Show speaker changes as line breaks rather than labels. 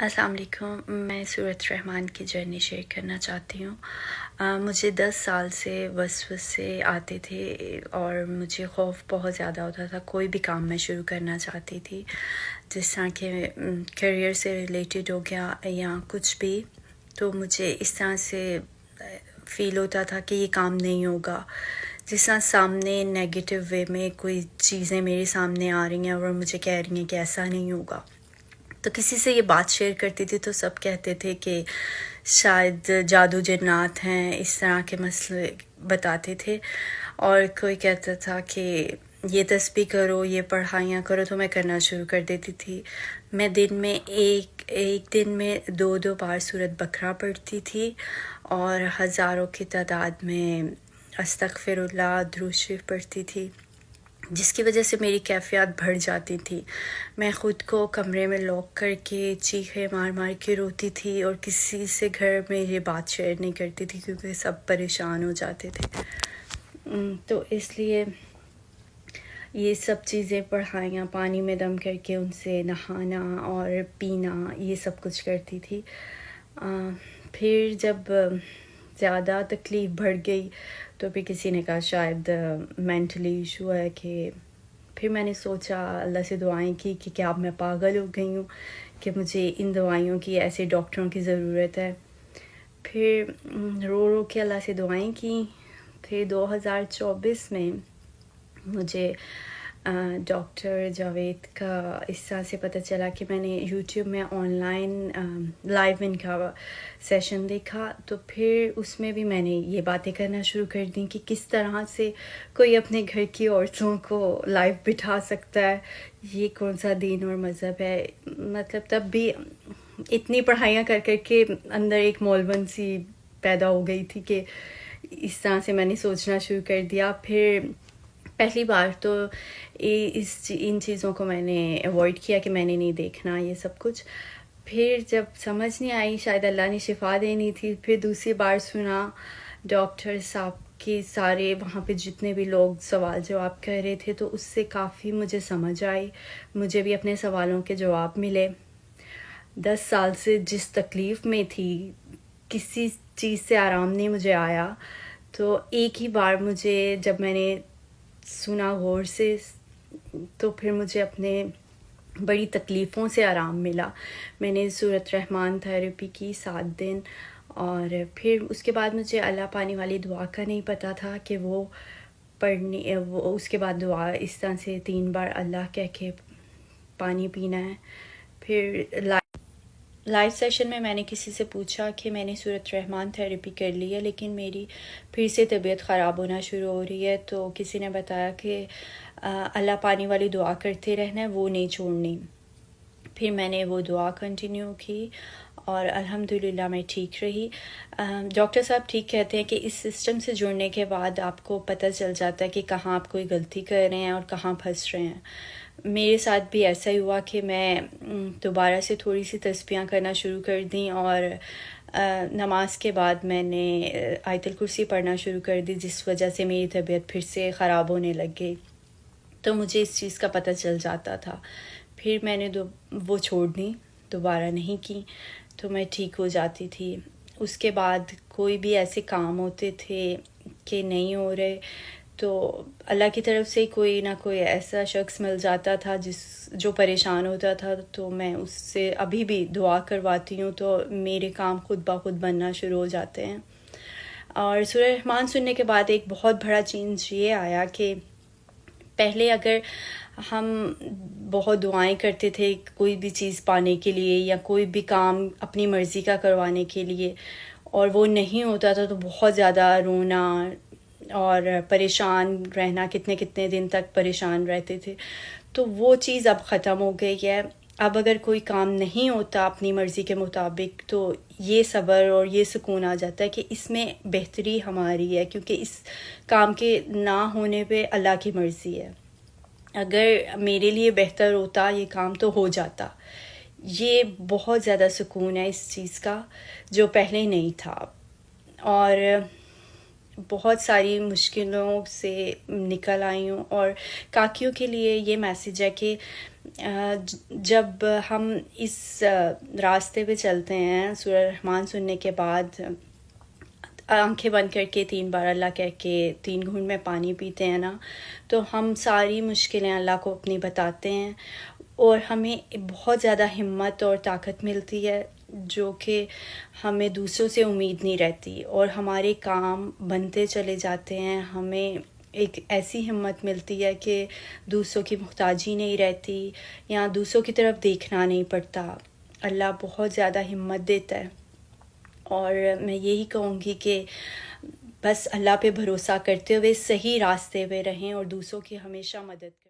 السلام علیکم. میں سورت رحمان کی جرنی شیئر کرنا چاہتی ہوں. مجھے 10 سال سے وسوسے آتے تھے اور مجھے خوف بہت زیادہ ہوتا تھا. کوئی بھی کام میں شروع کرنا چاہتی تھی، جس طرح کہ کیریئر سے ریلیٹڈ ہو گیا یا کچھ بھی، تو مجھے اس طرح سے فیل ہوتا تھا کہ یہ کام نہیں ہوگا. جس طرح سامنے نیگیٹو وے میں کوئی چیزیں میرے سامنے آ رہی ہیں اور مجھے کہہ رہی ہیں کہ ایسا نہیں ہوگا. تو کسی سے یہ بات شیئر کرتی تھی تو سب کہتے تھے کہ شاید جادو جنات ہیں، اس طرح کے مسئلے بتاتے تھے. اور کوئی کہتا تھا کہ یہ تسبیح کرو، یہ پڑھائیاں کرو، تو میں کرنا شروع کر دیتی تھی. میں دن میں ایک دن میں 2 بار سورت بقرہ پڑھتی تھی اور ہزاروں کی تعداد میں استغفر اللہ، درود شریف پڑھتی تھی، جس کی وجہ سے میری کیفیات بڑھ جاتی تھی. میں خود کو کمرے میں لاک کر کے چیخیں مار مار کے روتی تھی اور کسی سے گھر میں یہ بات شیئر نہیں کرتی تھی کیونکہ سب پریشان ہو جاتے تھے. تو اس لیے یہ سب چیزیں پڑھائیاں، پانی میں دم کر کے ان سے نہانا اور پینا، یہ سب کچھ کرتی تھی. پھر جب زیادہ تکلیف بڑھ گئی تو پھر کسی نے کہا شاید مینٹلی ایشو ہے. کہ پھر میں نے سوچا، اللہ سے دعائیں کی کہ کیا اب میں پاگل ہو گئی ہوں کہ مجھے ان دوائیوں کی، ایسے ڈاکٹروں کی ضرورت ہے. پھر رو رو کے اللہ سے دعائیں کی. پھر 2024 میں مجھے ڈاکٹر جاوید کا اس طرح سے پتہ چلا کہ میں نے یوٹیوب میں آن لائن لائیو ان کا سیشن دیکھا. تو پھر اس میں بھی میں نے یہ باتیں کرنا شروع کر دیں کہ کس طرح سے کوئی اپنے گھر کی عورتوں کو لائیو بٹھا سکتا ہے، یہ کون سا دین اور مذہب ہے. مطلب تب بھی اتنی پڑھائیاں کر کر کے اندر ایک مولون سی پیدا ہو گئی تھی کہ اس طرح سے میں نے سوچنا شروع کر دیا. پھر پہلی بار تو ان چیزوں کو میں نے ایوائڈ کیا کہ میں نے نہیں دیکھنا یہ سب کچھ. پھر جب سمجھ نہیں آئی، شاید اللہ نے شفا دینی تھی، پھر دوسری بار سنا ڈاکٹر صاحب کے سارے وہاں پہ جتنے بھی لوگ سوال جواب کر رہے تھے، تو اس سے کافی مجھے سمجھ آئی، مجھے بھی اپنے سوالوں کے جواب ملے. 10 سال سے جس تکلیف میں تھی، کسی چیز سے آرام نہیں مجھے آیا. تو ایک ہی بار مجھے جب میں نے سنا غور سے، تو پھر مجھے اپنے بڑی تکلیفوں سے آرام ملا. میں نے سورت رحمان تھیراپی کی 7 دن، اور پھر اس کے بعد مجھے اللہ پانی والی دعا کا نہیں پتہ تھا کہ وہ پڑھنی، وہ اس کے بعد دعا اس طرح سے 3 بار اللہ کہہ کے پانی پینا ہے. پھر لائیو سیشن میں نے کسی سے پوچھا کہ میں نے سورت رحمان تھیراپی کر لی ہے لیکن میری پھر سے طبیعت خراب ہونا شروع ہو رہی ہے. تو کسی نے بتایا کہ اللہ پانی والی دعا کرتے رہنا ہے، وہ نہیں چھوڑنی. پھر میں نے وہ دعا کنٹینیو کی اور الحمدللہ میں ٹھیک رہی. ڈاکٹر صاحب ٹھیک کہتے ہیں کہ اس سسٹم سے جڑنے کے بعد آپ کو پتہ چل جاتا ہے کہ کہاں آپ کوئی غلطی کر رہے ہیں اور کہاں پھنس رہے ہیں. میرے ساتھ بھی ایسا ہی ہوا کہ میں دوبارہ سے تھوڑی سی تسبیحاں کرنا شروع کر دیں اور نماز کے بعد میں نے آیت الکرسی پڑھنا شروع کر دی، جس وجہ سے میری طبیعت پھر سے خراب ہونے لگ گئی. تو مجھے اس چیز کا پتہ چل جاتا تھا. پھر میں نے وہ چھوڑ دی، دوبارہ نہیں کی، تو میں ٹھیک ہو جاتی تھی. اس کے بعد کوئی بھی ایسے کام ہوتے تھے کہ نہیں ہو رہے، تو اللہ کی طرف سے کوئی نہ کوئی ایسا شخص مل جاتا تھا جو پریشان ہوتا تھا، تو میں اس سے ابھی بھی دعا کرواتی ہوں، تو میرے کام خود بخود بننا شروع ہو جاتے ہیں. اور سورہ رحمان سننے کے بعد ایک بہت بڑا چینج یہ آیا کہ پہلے اگر ہم بہت دعائیں کرتے تھے کوئی بھی چیز پانے کے لیے یا کوئی بھی کام اپنی مرضی کا کروانے کے لیے، اور وہ نہیں ہوتا تھا تو بہت زیادہ رونا اور پریشان رہنا، کتنے دن تک پریشان رہتے تھے. تو وہ چیز اب ختم ہو گئی ہے. اب اگر کوئی کام نہیں ہوتا اپنی مرضی کے مطابق تو یہ صبر اور یہ سکون آ جاتا ہے کہ اس میں بہتری ہماری ہے، کیونکہ اس کام کے نہ ہونے پہ اللہ کی مرضی ہے. اگر میرے لیے بہتر ہوتا یہ کام تو ہو جاتا. یہ بہت زیادہ سکون ہے اس چیز کا جو پہلے نہیں تھا. اور بہت ساری مشکلوں سے نکل آئی ہوں. اور کاکیوں کے لیے یہ میسیج ہے کہ جب ہم اس راستے پہ چلتے ہیں سورہ رحمان سننے کے بعد، آنکھیں بند کر کے 3 بار اللہ کہہ کے 3 گھونٹ میں پانی پیتے ہیں نا، تو ہم ساری مشکلیں اللہ کو اپنی بتاتے ہیں، اور ہمیں بہت زیادہ ہمت اور طاقت ملتی ہے جو کہ ہمیں دوسروں سے امید نہیں رہتی، اور ہمارے کام بنتے چلے جاتے ہیں. ہمیں ایک ایسی ہمت ملتی ہے کہ دوسروں کی محتاجی نہیں رہتی یا دوسروں کی طرف دیکھنا نہیں پڑتا. اللہ بہت زیادہ ہمت دیتا ہے، اور میں یہی کہوں گی کہ بس اللہ پہ بھروسہ کرتے ہوئے صحیح راستے پہ رہیں اور دوسروں کی ہمیشہ مدد کریں.